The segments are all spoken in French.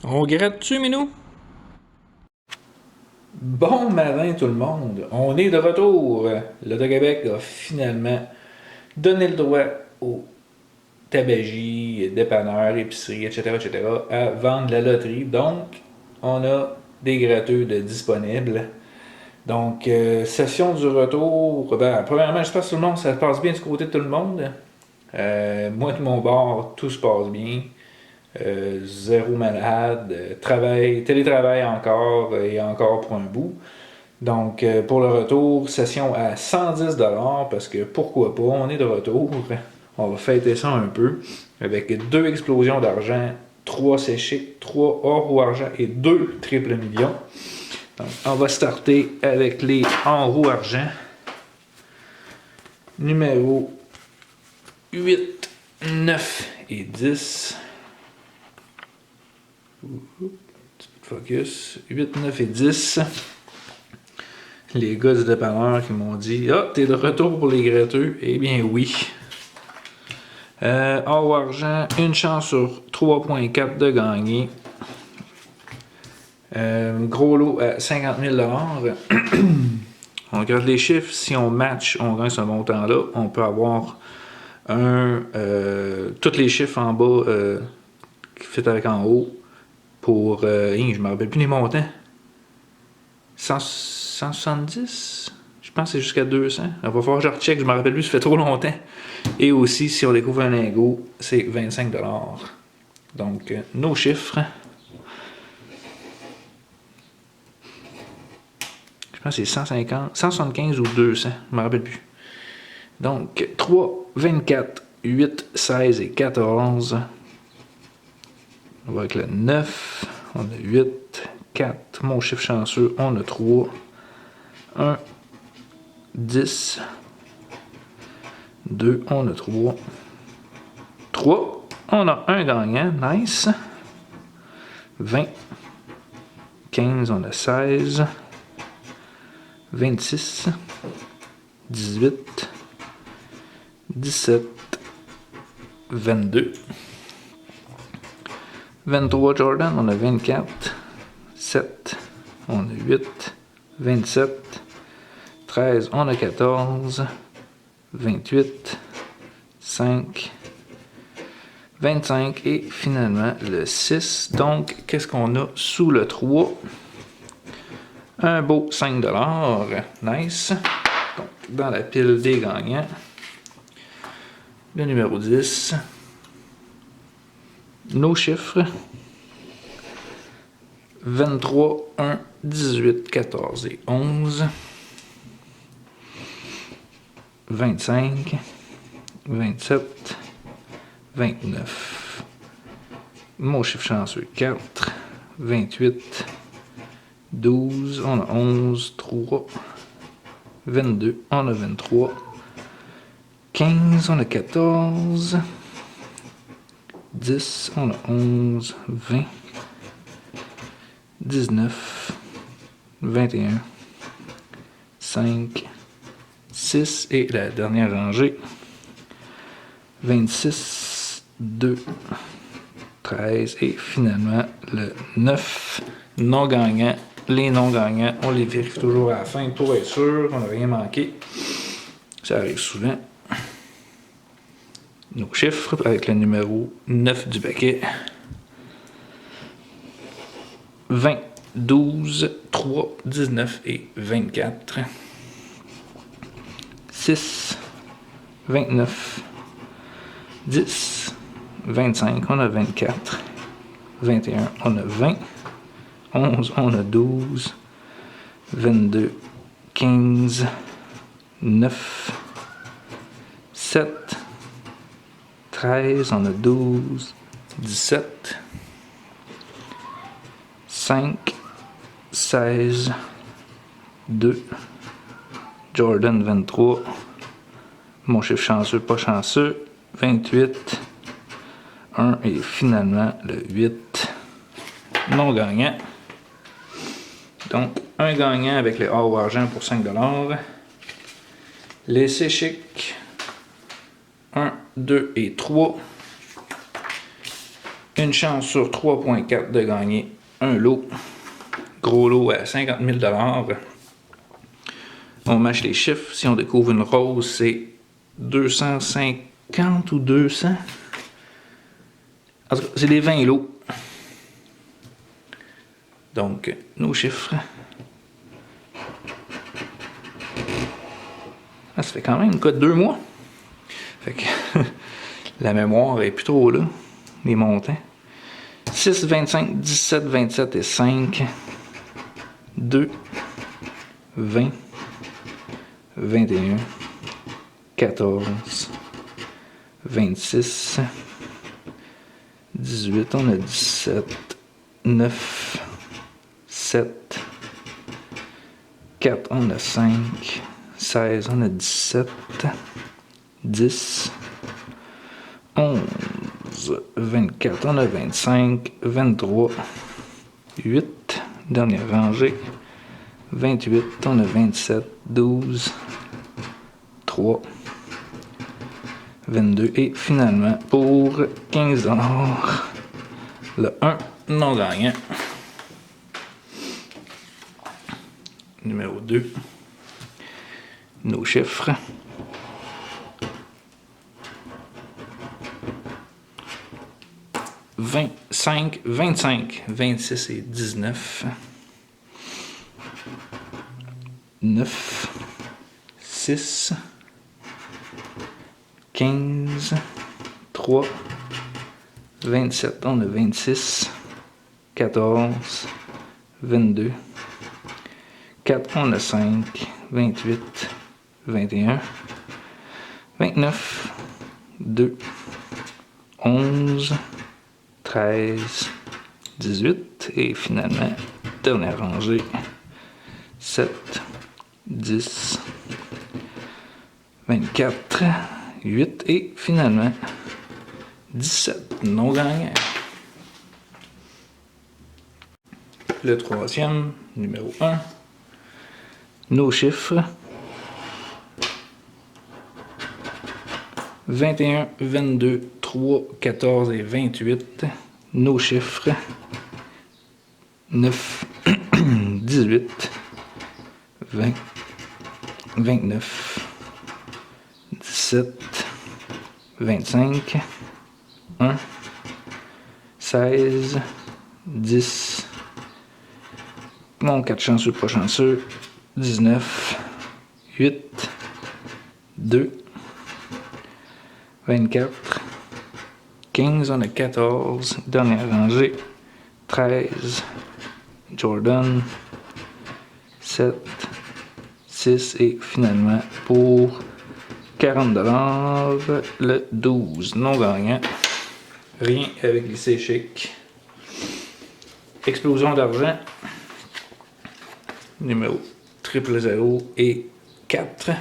On gratte-tu, Minou? Bon matin tout le monde, on est de retour. L'Auto-Québec a finalement donné le droit aux tabagies, dépanneurs, épiceries, etc., à vendre la loterie. Donc, on a des gratteux de disponibles. Donc, session du retour. Ben, premièrement, j'espère que tout le monde, ça se passe bien du côté de tout le monde. Moi, de mon bord, tout se passe bien. Zéro malade. Travail, télétravail encore et encore pour un bout. Donc, pour le retour, session à 110$ parce que pourquoi pas, on est de retour. On va fêter ça un peu avec deux explosions d'argent, trois séchés, trois or ou argent et deux triple millions. Donc, on va starter avec les en roue argent. Numéro 8, 9 et 10. Petit peu de focus. 8, 9 et 10. Les gars du dépanneur qui m'ont dit Ah, t'es de retour pour les gratteux? Eh bien, oui. Or ou argent, une chance sur 3,4 de gagner. Gros lot à 50 000 $. On regarde les chiffres. Si on match, on gagne ce montant-là. On peut avoir tous les chiffres en bas qui fit avec en haut pour. Je ne me rappelle plus les montants. 170? Je pense que c'est jusqu'à 200. Il va falloir que je recheck, je me rappelle plus, ça fait trop longtemps. Et aussi, si on découvre un lingot, c'est 25$. Donc, nos chiffres. Je pense que c'est 150, 175 ou 200, je me rappelle plus. Donc, 3, 24, 8, 16 et 14. On va avec le 9. On a 8, 4. Mon chiffre chanceux, on a 3. 1, 10. 2, on a 3. 3. On a un gagnant, nice. 20. 15, on a 16. 26. 18. 17. 22. 23 Jordan, on a 24. 7, on a 8. 27. 13, on a 14. 28. 5. 25 et finalement le 6. Donc, qu'est-ce qu'on a sous le 3? Un beau 5$. Nice. Donc, dans la pile des gagnants. Le numéro 10. Nos chiffres. 23, 1, 18, 14 et 11. 25. 27. 29. Mon chiffre chanceux, 4. 28. 12. On a 11. 3. 22. On a 23. 15. On a 14. 10. On a 11. 20. 19. 21. 5. 6. Et la dernière rangée. 26, 2, 13 et finalement le 9 non gagnant. Les non gagnants, on les vérifie toujours à la fin pour être sûr qu'on n'a rien manqué. Ça arrive souvent. Nos chiffres avec le numéro 9 du paquet. 20, 12, 3, 19 et 24. 6, 29. 10, 25, on a 24, 21, on a 20, 11, on a 12, 22, 15, 9, 7, 13, on a 12, 17, 5, 16, 2, Jordan 23, mon chiffre chanceux, pas chanceux, 28, 1 et finalement le 8 non gagnant. Donc, un gagnant avec les or ou argent pour 5$. Les C-Chic, 1, 2 et 3. Une chance sur 3.4 de gagner un lot. Gros lot à 50 000 $. On matche les chiffres. Si on découvre une rose, c'est 250 ou 200. En tout cas, c'est des 20 lots. Donc, nos chiffres. Ah, ça fait quand même quoi, 2 mois. Fait que la mémoire est plus trop là. Les montants. 6, 25, 17, 27 et 5. 2, 20, 21, 14, 26, 18, on a 17, 9, 7, 4, on a 5, 16, on a 17, 10, 11, 24, on a 25, 23, 8, dernière rangée, 28, on a 27, 12, 3, 22 et finalement pour 15 $, le 1 non gagnant. Numéro 2, nos chiffres. 25, 25, 26 et 19. 9, 6, 15, 3, 27, on a 26, 14, 22, 4, on a 5, 28, 21, 29, 2, 11, 13, 18 et finalement, dernière rangée, 7, 10, 24, 8 et finalement 17 non gagnants. Le troisième, numéro 1, nos chiffres. 21, 22, 3, 14 et 28. Nos chiffres. 9, 18, 20, 29, 17, 25, 1, 16, 10, non, 4 chanceux, pas chanceux, 19, 8, 2, 24, 15, on a 14, dernière rangée, 13, Jordan, 7, 6 et finalement pour 40 $, le 12 non gagnant. Rien avec lycée chic. Explosion d'argent. Numéro 000 et 4.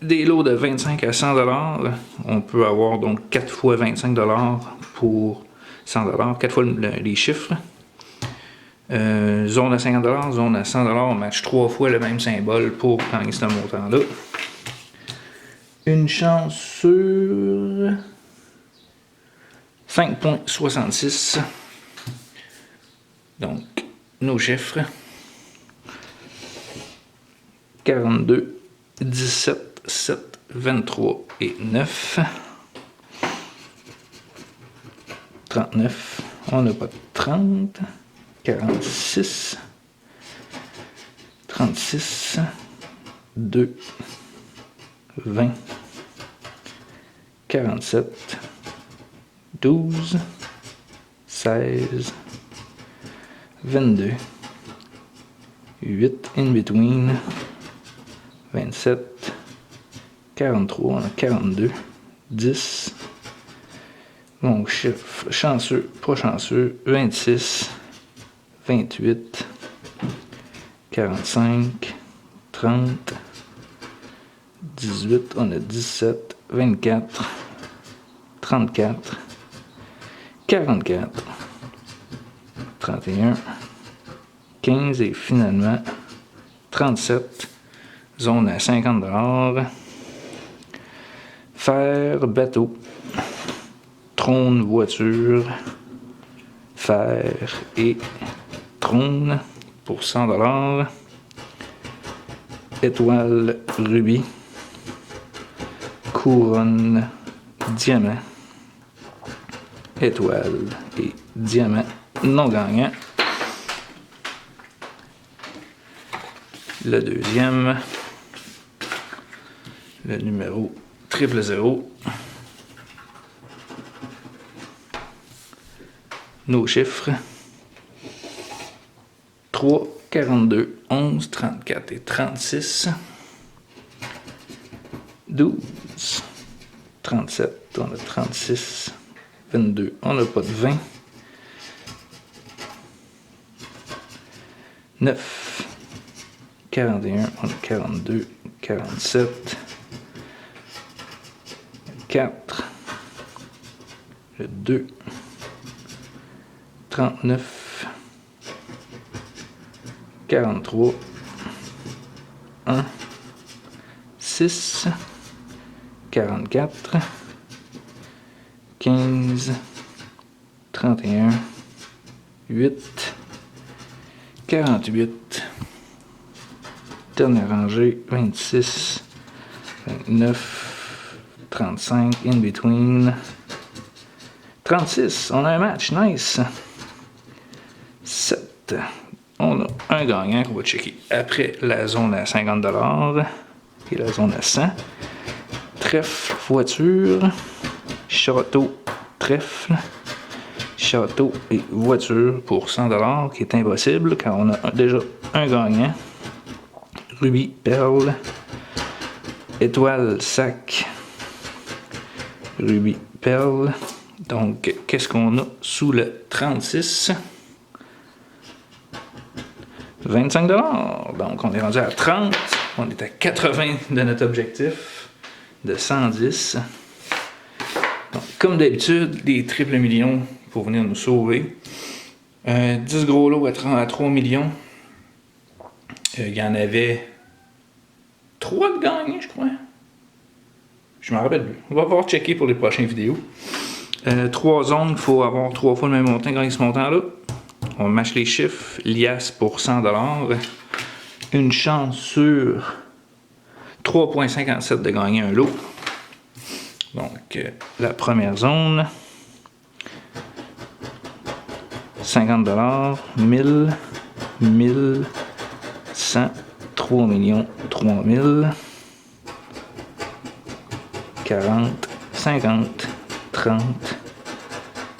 Des lots de 25 à 100 $. On peut avoir donc 4 fois 25 $ pour 100 $, 4 fois les chiffres. Zone à 50 $, zone à 100 $, on match 3 fois le même symbole pour gagner ce montant-là. Une chance sur 5.66. Donc, nos chiffres. 42, 17, 7, 23 et 9. 39, on n'a pas de 30. 46, 36, 2, 20, 47, 12, 16, 22, 8 in between, 27, 43, on a 42, 10, mon chiffre chanceux, pas chanceux, 26, 28, 45, 30, 18, on a 17, 24, 34, 44, 31, 15 et finalement 37, zone à 50 $. fer, bateau, trône, voiture, fer et trône pour 100 $. Étoile, rubis, couronne, diamant, étoile et diamant non gagnant. Le deuxième, le numéro 000. Nos chiffres 3, 42, 11, 34 et 36. 12, 37, on a 36, 22, on n'a pas de 20. 9, 41, on a 42, 47. 4, le 2, 39, 43, 1, 6, 44, 15, 31, 8, 48, dernière rangée, 26, 29, 35, in between, 36, on a un match, nice. 7, on a un gagnant qu'on va checker après la zone à 50 $ et la zone à 100. Trèfle, voiture, château, trèfle, château et voiture pour 100 $, qui est impossible car on a déjà un gagnant. Rubis, perle, étoile, sac, rubis, perle. Donc, qu'est-ce qu'on a sous le 36? 25 $. Donc, on est rendu à 30. On est à 80 de notre objectif de 110. Donc, comme d'habitude, des triples millions pour venir nous sauver. 10 gros lots à 3 millions. Il y en avait 3 de gagnés, je crois. Je m'en rappelle plus. On va pouvoir checker pour les prochaines vidéos. 3 zones, il faut avoir 3 fois le même montant quand ce montant-là. On match les chiffres. Lias pour 100 $. Une chance sur 3,57 de gagner un lot. Donc, la première zone. 50 $, 1000, 1000, 100, 3 millions, 3000, 40, 50, 30,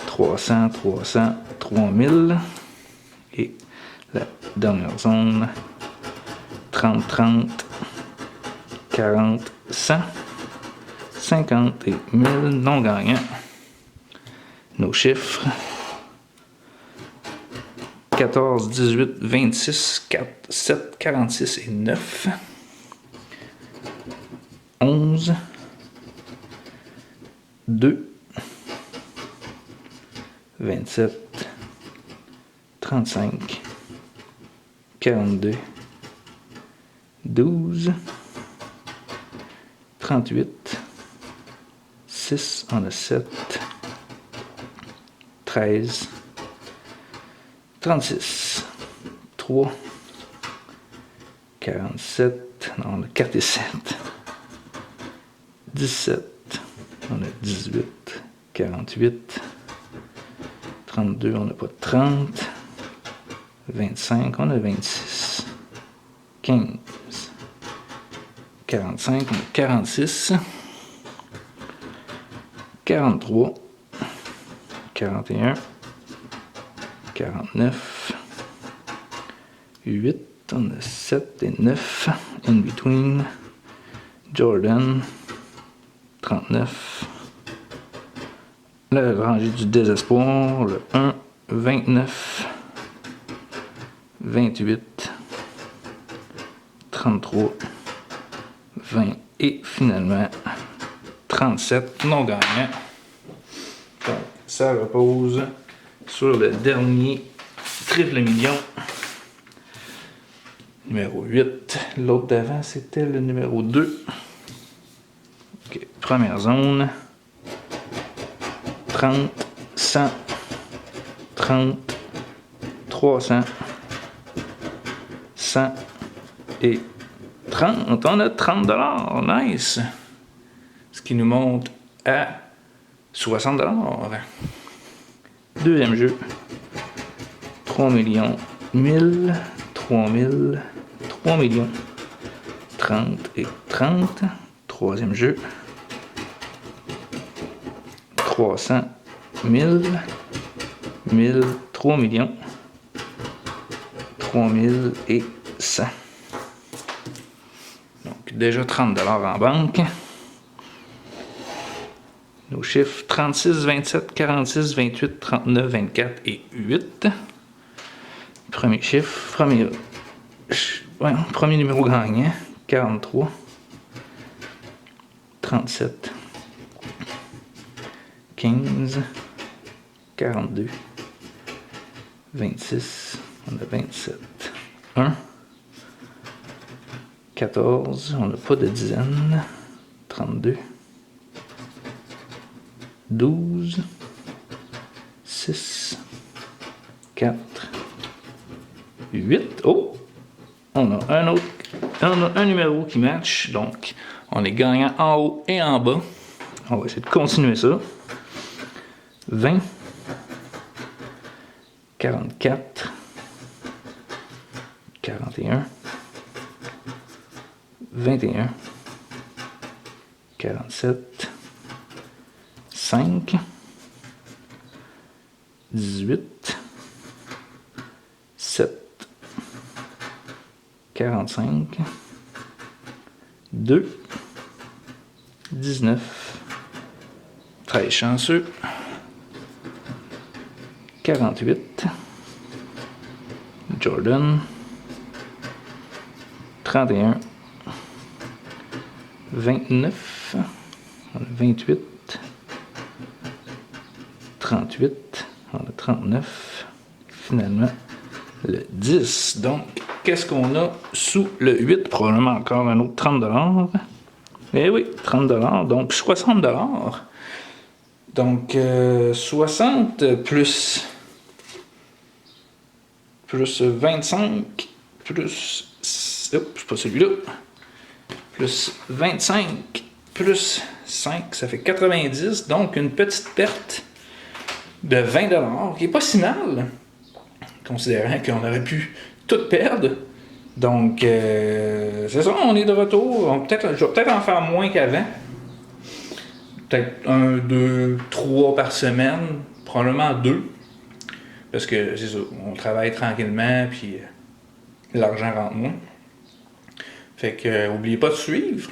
300, 300, 3000. Et la dernière zone, 30, 30, 40, 100, 50 et 1000 non gagnants. Nos chiffres, 14, 18, 26, 4, 7, 46 et 9. 11, 2, 27, 35, 42, 12, 38, 6, on a 7, 13, 36, 3, 47, non, on a 4 et 7, 17, on a 18, 48, 32, on n'a pas de 30, 25, on a 26, 15, 45, on a 46, 43, 41, 49, 8, on a 7 et 9, in between, Jordan, 39, la rangée du désespoir, le 1, 29, 28, 33, 20 et finalement 37 non gagnants. Donc, ça repose sur le dernier triple million. Numéro 8. L'autre d'avant, c'était le numéro 2. Ok, Première zone. 30, 100, 30, 300, 100 et 30. On a 30 $. Nice! Ce qui nous monte à 60 $. Deuxième jeu. 3 millions, 1000, 3000, 3 millions, 30 et 30. Troisième jeu. 300, 1000, 1000, 3 millions, 3000 et 100. Donc déjà 30 $ en banque. Nos chiffres 36, 27, 46, 28, 39, 24 et 8. Premier chiffre, premier numéro gagnant, 43, 37, 15, 42, 26, on a 27, 1, 14, on n'a pas de dizaine, 32, 12, 6, 4, 8. Oh! On a un numéro qui match, donc on est gagnant en haut et en bas. On va essayer de continuer ça. 20, 44, 41, 21, 47, 5, 18, 7, 45, 2, 19, 13 chanceux, 48, Jordan, 31, 29, 28, 38, on a 39, finalement le 10. Donc, qu'est-ce qu'on a sous le 8? Probablement encore un autre 30 $. Eh oui, 30 $, donc 60 $. Donc, 60 plus 25 plus... Oups, c'est pas celui-là. Plus 25 plus 5, ça fait 90. Donc, une petite perte de 20 $, qui est pas si mal, considérant qu'on aurait pu tout perdre. Donc, c'est ça, on est de retour. Je vais peut-être en faire moins qu'avant. Peut-être 1, 2, 3 par semaine. Probablement 2. Parce que c'est ça, on travaille tranquillement, puis l'argent rentre moins. Fait que, n'oubliez pas de suivre,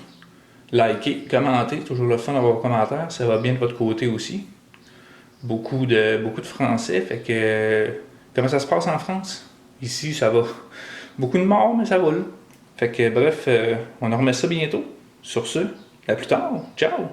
liker, commenter. Toujours le fun d'avoir vos commentaires. Ça va bien de votre côté aussi. Beaucoup de français. Fait que, comment ça se passe en France? Ici, ça va. Beaucoup de morts, mais ça roule. Fait que, bref, on en remet ça bientôt. Sur ce, à plus tard. Ciao!